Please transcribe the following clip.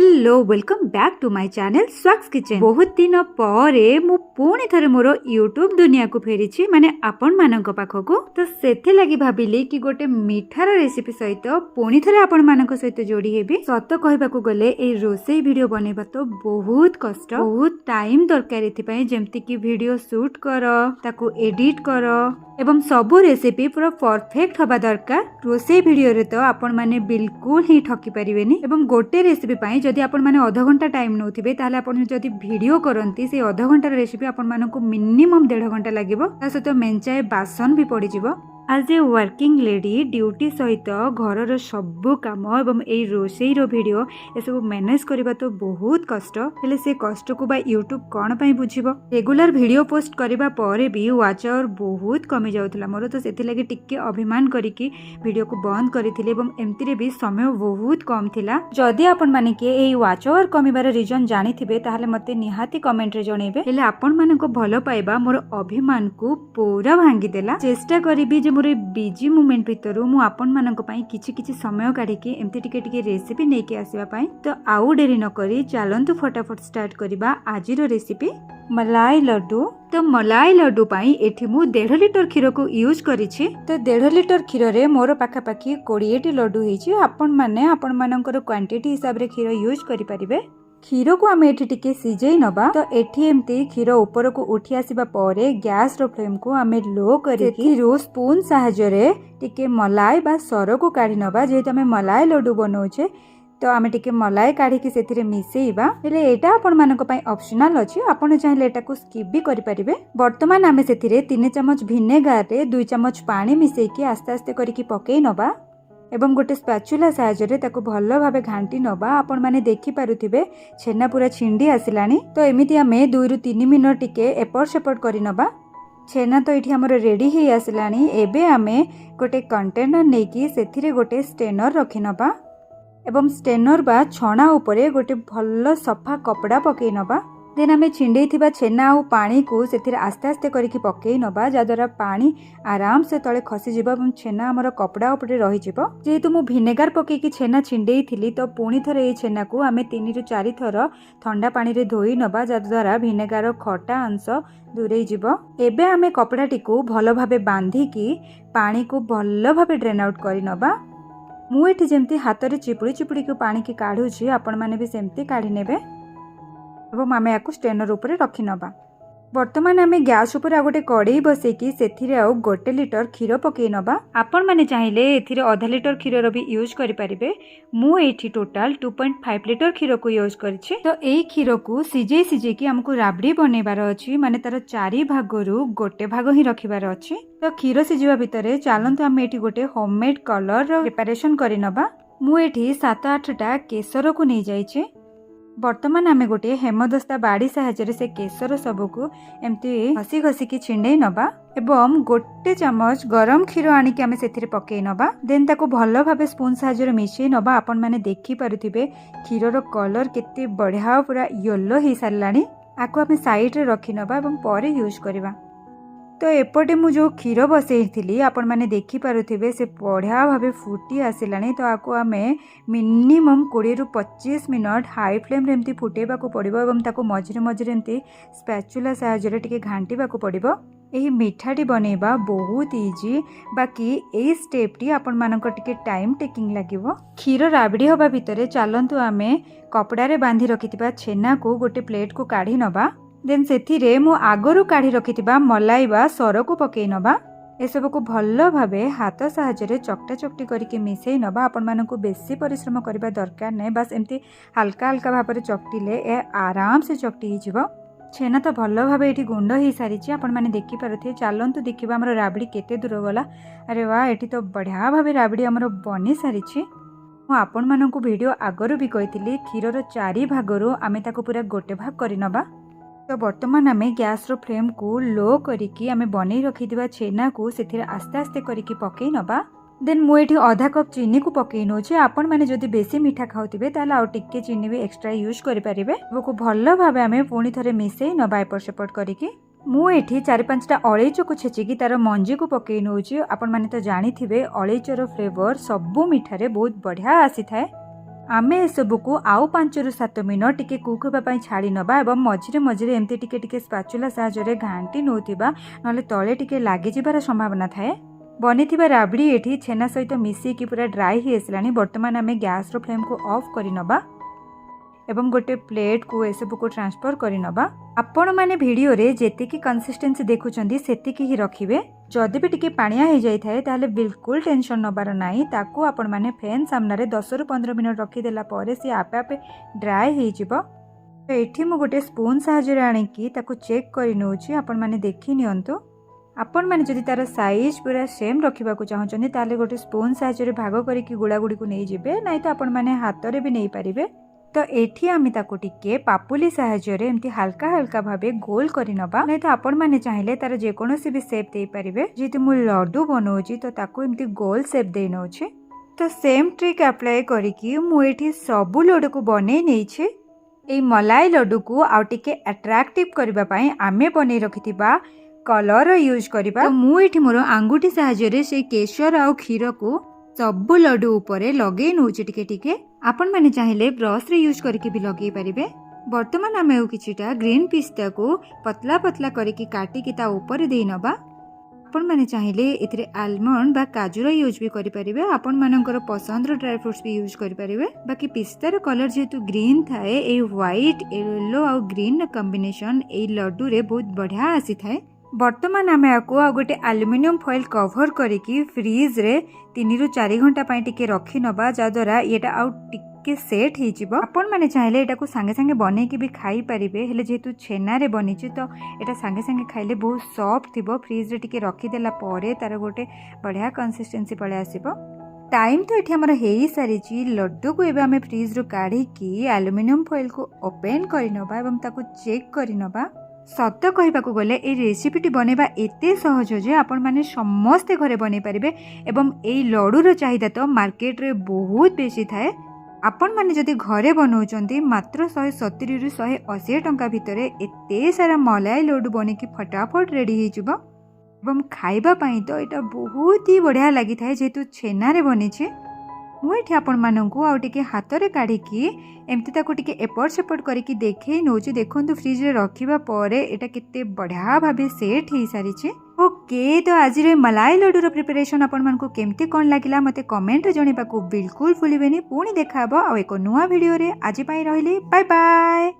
Hello welcome back to my channel Swaks kitchen. बहुत दिन पर मु पुणी थरे मोर यूट्यूब दुनिया को फेरी माने आपण मानक पाखक तो सेथे लगी भाबिली कि गोटे मिठार रेसिपी सहित पुणी थरे आपण मानक सहित जोड़ी हेबी। सत कहबाकू गले ए रोसई वीडियो बनेबा तो बहुत कष्ट, बहुत टाइम दरकार एथिपई, जेमति कि वीडियो शूट कर, ताकू एडिट कर एवं सबु रेसिपी पूरा परफेक्ट हवा दरकार। रोसई वीडियो रे तो आपण माने बिल्कुल ही ठकी परिवेनी एवं गोटे रेसिपी पाई जदि आपण माने आधा घंटा टाइम नौथिबे ताहले आपण जदि वीडियो करंती से आधा घंटा रेसिपी आपण मानकु मिनिमम 1.5 घंटा लागिबो। ता सहित मेंचाए बासन भी पड़ी जिवो। आज ए वर्किंग लेडी ड्यूटी सहित घरर सबु काम एवं ए रोसई रो वीडियो ए सब मैनेज करबा तो बहुत कष्ट। हेले से कष्ट को बा यूट्यूब कोन पई बुझिबो। रेगुलर वीडियो पोस्ट करबा परे भी वॉच आवर बहुत कमी जाउतला मोर, तो सेति लागि टिके अभिमान करिकि वीडियो को बंद करिथिले एवं एमति रे भी समय बहुत कम थिला। जदि आपण माने के ए वॉच आवर कमिबार रीजन जानिथिबे ताहले मते निहाती कमेंट रे जणेबे। हेले आपण मानको भलो पाइबा मोर अभिमान को पूरा भांगी देला। चेष्टा करिबि जे मोर बिजी मोमेंट भितरु मु आपण मानक पई किछि किछि समय काढिकि एमति टिके टिके रेसिपी नेकी आसीबा पई। तो आउ डेरी न करी चलंतु फटाफट स्टार्ट करिबा आजिरो रेसिपी मलाई लड्डू। तो मलाई लड्डू पाई एठी मु 1.5 लिटर क्षीर को यूज करिछि। तो 1.5 लिटर क्षीर रे मोर पाखा पाखी 20 टी लड्डू हेछि। आपण माने आपण मानकर क्वांटिटी हिसाब रे क्षीर यूज करि परिबे। क्षीर को आम एठी टिके सिझेई नबा। तो एठी एमती क्षीर ऊपर को उठी आसीबा परे गैस रो फ्लेम को आम लो करिकि रो स्पून सहायता रे टिके मलाई बा सर को काढी नबा। जेहेतु आम मलाई लड्डू बनौछे तो आम टिके मलाई काढिकि सेथिरे मिसेइबा। हेले एटा आपण मानक पई ऑप्शनल अछि, आपण चाहिले एटा को स्किप भी करि परिबे। वर्तमान आम सेथिरे 3 चम्मच विनेगार रे 2 चम्मच पानी मिसेइकि आस्ते आस्ते करिकि पकेई नबा एवं गोटे स्पैचुला सहायता रे ताको भल्लो भाबे घांटी नबा। आपण माने देखि पारुथिबे छेना पूरा छिंडी आसिलानी। तो एमिति आमे 2 रु 3 मिनिट टिके एपट सेपट करि नबा। छेना तो एठी हमर रेडी हे आसिलानी। एबे आमे गोटे कंटेनर नेकी सेथिरे गोटे स्टेनर रखि नबा एवं स्टेनर बा छणा उपरे गोटे भल्लो सफा कपड़ा पकेई नबा। देन आमे छिंडे थिबा छेना आ पानी को सेथिरे आस्ते आस्ते करिकि पकेई नबा, जाद्वारा पानी आराम से तले खसी जिवो एवं छेना हमर कपड़ा उपरे रहि जिवो। जेहेतु मु विनेगार पकेकी छेना छिंडेई थिली तो पुणी थरे ए छेना को आमे 3 रु 4 थर ठंडा पानी रे धोई नबा, जाद्वारा विनेगार खटा अंश दूरेई जिवो। एबे आमे कपड़ा टिकु भलो भाबे बांधिकी पानी को भलो भाबे ड्रेन आउट करि नबा। मु एठी जेमती हाथ रे चिपुड़ी चिपुड़ी को पानी की काढुछि, आपण माने भी सेमती काढी नेबे एवं आमे याकु स्टेनर ऊपर रखि नबा। वर्तमान आमे गैस ऊपर आ गोटे कड़ाई बसेकी सेथिरे आ 1 लिटर क्षीर पकेई नबा। आपण माने चाहिले एथिरे आधा लिटर क्षीर रो भी यूज करि परिबे। मु एठी टोटल 2.5 लिटर क्षीर को यूज करछि। तो एई क्षीर को सिझे सिझे की हमको राबड़ी बनेबार अछि, माने तार 4 भागरु गोटे भाग ही रखिबार अछि। तो क्षीर सिझिबा भितरे चालंतु आमे एठी गोटे होममेड कलर रो प्रिपरेशन करि नबा। मु एठी 7-8 टा केसर को नै जाइछि। वर्तमान आमे गोटे हेमदस्ता बाड़ी सहायता से केसर सबको एमती घसी घसी की छिंडे नबा एवं गोटे चम्मच गरम क्षीर आनिक आमे सेथिरे पकेई नबा। देन ताको भल्लो भाबे स्पून सहायता मिसेई नबा। आपण माने देखि पारुथिबे क्षीर रो कलर केते बढ़िया पूरा येलो ही सारलानी। आको आमे साइड रे रखि नबा एवं परे यूज करबा। तो एपटे मु जो क्षीर बसई थी आपण माने देखि पारुथिबे से बढ़िया भाबे फुटी आसिलानी। तो आको आमे मिनिमम 20 रु 25 मिनट हाई फ्लेम रे एमती फुटेबा को पड़िबो एवं ताको मझिरे मझिरे एमती स्पैचुला सहायता टिके घांटीबा को पड़िबो। एही मिठाटी बनेबा बहुत इजी, बाकी एई स्टेप टी आपण मानक टिके टाइम टेकिंग लागिवो। क्षीर राबड़ी हबा भितरे चालंतु आमे कपड़ा रे बांधी रखितिबा छेना को गोटे प्लेट को काढी नबा। देन सेथिरे मु आगरु काढी रखितिबा मलाई बा सर को पकेई नबा। ए सब को भल्लो भाबे हाथ सहायता रे चकटा चकटी करिके मिसेई नबा। आपण मानकु बेसी परिश्रम करबा दरकार नै, बस एमती हल्का हल्का भाबरे चकटिले ए आराम से चकटी हिजिवो। छेना तो भल्लो भाबे एठी गुंड ही सारिछि, आपण माने देखि पारुथे। चालंतु देखिबा हमर राबड़ी केते दूर गला। अरे वाह, एठी तो बढ़िया भाबे राबड़ी हमर बनी सारिछि। मु आपण मानकु वीडियो आगरु भी कहितली क्षीर रो 4 भागरु आमे ताको पूरा गोटे भाग करि नबा। तो वर्तमान आमे गैस रो फ्लेम को लो करिकि आमे बनै रखिदिबा छेना को सेथिरे आस्ते आस्ते करिकि पकेई नबा। देन मु एठी आधा कप चीनी को पकेई नोछि। आपण माने जदि बेसी मीठा खाउतिबे ताले आ टिक्के चीनी भी एक्स्ट्रा यूज करि परिबे। को भल्लो भाबे आमे पुणी थरे मिसेई नबा एपट सेपट करिकि। मु एठी 4-5 टा अलैच को छेचिकी तार मंजी को पकेई नोछि। आपण माने तो जानिथिबे अलैचर फ्लेवर सबु मिठारे बहुत बढ़िया आसी थाए। आमे एसबू को आउ 5 ରୁ 7 मिनट टिके कुक होगा छाड़ी नबा एवं मझिरे मझिरे एमती टिके टिके स्पाचुला साहाय्य घांटी नौथिबा नले तले टिके लागि जिबार संभावना थाए। बनिथिबा राबड़ी एठी छेना सहित मिसेकी पूरा ड्राई ही आसलानी। वर्तमान आमे गैस रो फ्लेम को ऑफ करि नबा एवं गोटे प्लेट को एसबू को ट्रांसफर करि नबा। आपण माने वीडियो रे जेतिकी कंसिस्टेंसी देखुचंदी सेतिकी ही रखिबे। जदि भी टिके पानिया हो जाई थाए ताहले बिल्कुल टेंशन नबार नाही। ताकू आपण माने फैन सामने रे 10 ରୁ 15 मिनट रखी देला परे से आपे आपे ड्राई हो जिवो। तो एठी मु गोटे स्पून साहाय्य रे आनिकी ताकू चेक करि नउची। आपण माने देखि नियंतु। आपण माने जदि तार साइज पूरा सेम रखिबा को चाहउचंदी ताहले गोटे स्पून साहाय्य रे भाग करिकी गुड़ा गुड़ी को नै जिबे। नै तो आपण माने हाथ रे भी नै परिबे। तो एठी आमी ताको टिके पापुली साहाय्य रे एमती हल्का हल्का भाबे गोल करि नबा। नै तो आपण माने चाहिले तार जे कोनोसी भी शेप दे परिबे। जेतु मु लड्डू बनौची तो ताको एमती गोल शेप दे नउची। तो सेम ट्रिक अप्लाई करिकी मु एठी सबु लड्डू को बनै नै छी। ए मलाई लड्डू को आउ टिके अट्रैक्टिव करबा पई आमे बनै रखिथिबा कलर यूज करबा। तो मु एठी मोर आंगुठी साहाय्य रे से केशर आउ खीर को सबु लड्डू उपरे लगे नउची टिके टिके। आपण माने चाहिले ब्रश रे यूज करके भी लगे परिबे। वर्तमान आमे किछिटा ग्रीन पिस्ता को पतला पतला करके काटी की ता ऊपर दे नबा। आपण माने चाहिले एथिरे आलमंड बा काजू रो यूज भी करि परिबे। आपण मानकर पसंद रो ड्राई फ्रूट्स भी यूज करि परिबे। बाकी पिस्ता रो कलर जेतु ग्रीन थाए a white yellow uh green combination ए लड्डू रे बहुत बढ़िया आसी थाए। वर्तमान आमे आको आ गोटे एल्युमिनियम फॉइल कवर करिकी फ्रीज रे 3 ରୁ 4 घंटा पई टिके रखी नबा। जा द्वारा एटा आउ टिके सेट हे जिवो। आपण माने चाहिले एटा को संगे संगे बने के भी खाई परिबे। हेले जेतु छेना रे बनिची तो एटा संगे संगे खाइले बहुत सॉफ्ट थिबो। फ्रीज रे टिके रखी देला परे तार गोटे बढ़िया कंसिस्टेंसी पळे आसीबो। टाइम तो एठी हमर हेई सारिची। लड्डू को एबे हमें फ्रीज रो काढी की एल्युमिनियम फॉइल को ओपन करि नबा एवं ताको चेक करि नबा। सत कहबाकू गले ए रेसिपीटी बनेबा एते सहज जे आपण माने समस्ते घरे बनै परिबे। एवं एई लड्डू रो चाहिदा तो मार्केट रे बहुत बेसी थाए। आपण माने जदि घरे बनौचंती मात्र 170 ରୁ 180 टंका भितरे एते सारा मलाई लड्डू बने की फटाफट रेडी हे जिवो। एवं खाइबा पई तो एटा बहुत ही बढ़िया लागि थाए जेतु छेना रे बने छे। मु एठी आपण माननकु आउ टिके हाथ रे काढी की एमती ताको टिके एपट सेपट करिकी देखै नउची। देखंतु फ्रिज रे रखिबा परे एटा केते बढ़िया भाबे सेट हे सारी छे। ओके तो आज रे मलाई लड्डू रो प्रिपरेशन आपण मानकु केमती कोन लागिला मते कमेंट रे जणेबाकू बिल्कुल भूलिबेनी। पुणी देखाबो आ एको नुवा वीडियो रे। आज पई रहिले बाय बाय।